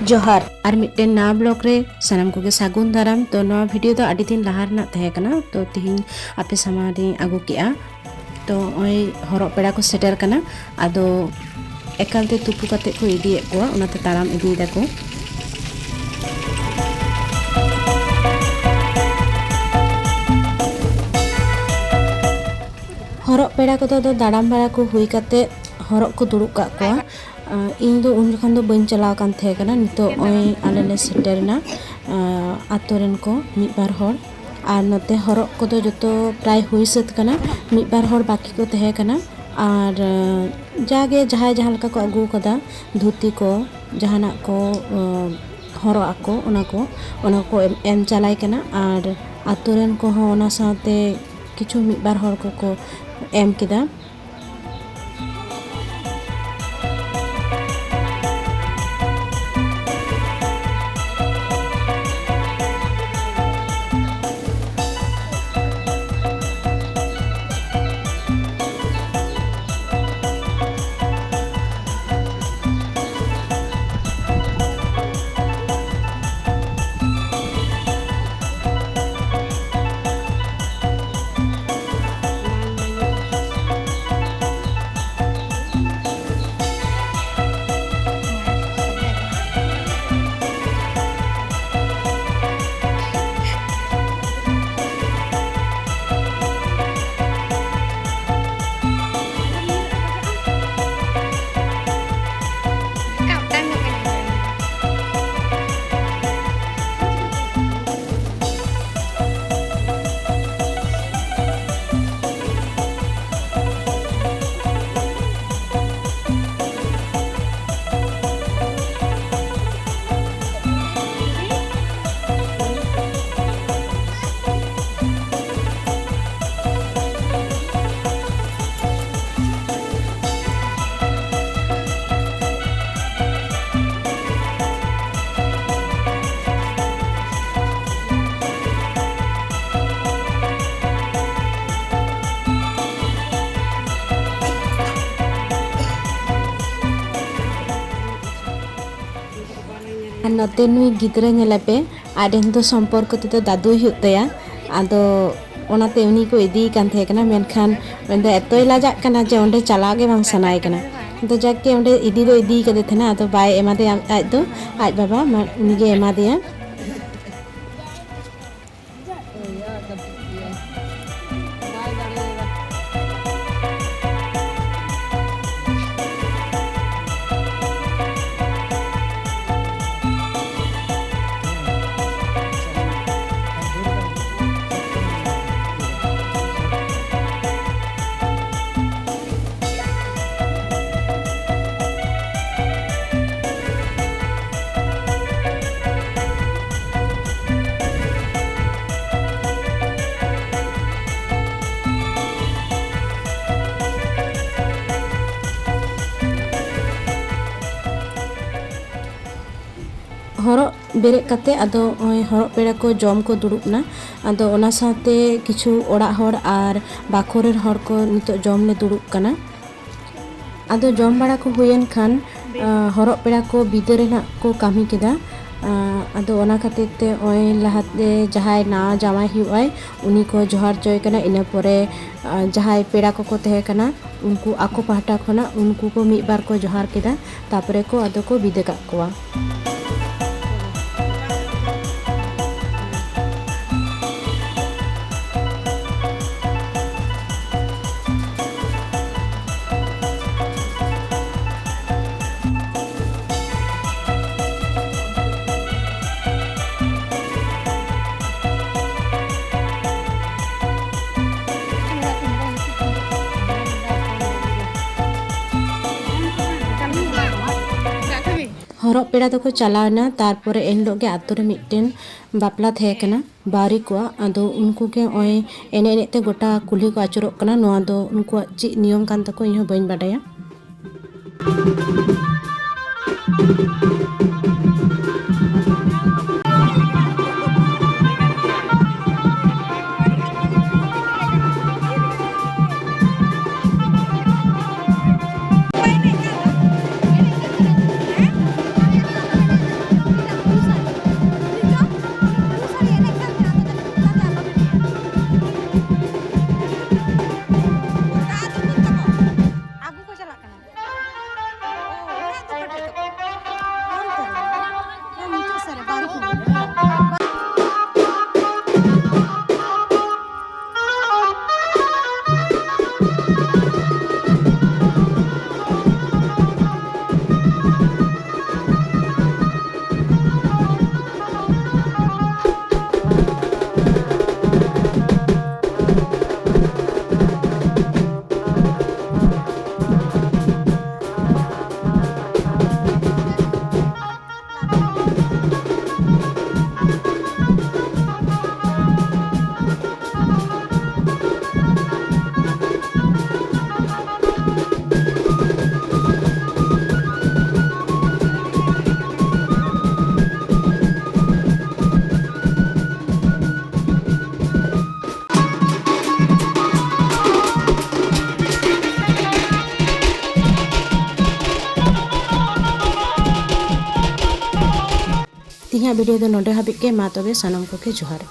जोहार और मिट्टे ना ब्लॉग रे सनम को सागुन दाराम। तो नवा वीडियो तो आदि दिन लहा रना तहे कना। तो तिहिन आपे समारी आगु किया। तो ओय हरक पेड़ा को सेटर कना। आदो एकालते तुपु कते को इदी को ओनाते ताराम इदी दाको। हरक पेड़ा को तो दाराम बारा को हुई कते हरक को दुड़ुब का को इन दो उन जखन दो बइन चलाव कान थे कना। नितो ओय आले ले सेटरना आतोरेन को मिद बार हर और नते हरक को तो जतो प्राय हुई सत कना। मिद बार हर बाकी को तहे कना और जागे जहाय जहां लका को अगु कदा धुती को जहाना को हरक आको ओना को एम चलाय कना। और आतोरेन को हो ओना साथे किछु मिद बार हर को एम केदा। नते नुई गिद्रा नेलापे आडेन दो संपर्क ते दादू हुतया। आदो ओनाते उनी को इदी कान थे कना। मेनखान ओंदे एतोय लाजा कना जे ओंडे चला गे बांग सनाय कना। तो जाके ओंडे इदी दो इदी कदे थेना। आदो बाय एमा दे आज दो आज बाबा उनी गे एमा दिया। हरक बेरेक कते आदो हरक पेड़ा को जम को दुड़ुब ना। आदो ओना साथे किछु ओड़ा हर और बाखोरेर हर को नितो जम ले दुड़ुब कना। आदो जम बाड़ा को हुयेन खान हरक पेड़ा को बिदे रेना को कामी केदा। आदो ओना खातिर ते ओय लाहाते जहाय ना जामाई हुआय उनी को जोहार चोय कना। इना परे जहाय पेड़ा को तहे कना उनको आको पाहटा खना उनको को मिद बार को जोहार केदा। तापरे को आदो को बिदे का कोआ। हरक पेड़ा तो को चलावना। तारपरे एनलो गे आतो रे मिट्टेन बापला थे कना बारी को। आदो उनको के ओय एने एने ते गोटा कुल्ही को आचुरोक कना। नोआ दो उनको ची नियम कान तको इहो बइन बाडाया। ᱛᱤᱦᱤᱧᱟᱜ ᱵᱷᱤᱰᱤᱭᱳ ᱫᱚ ᱱᱚᱰᱮ ᱦᱟᱹᱵᱤᱡ ᱜᱮ ᱢᱟ ᱛᱚᱵᱮ ᱥᱟᱱᱟᱢ ᱠᱚᱜᱮ ᱡᱚᱦᱟᱨ।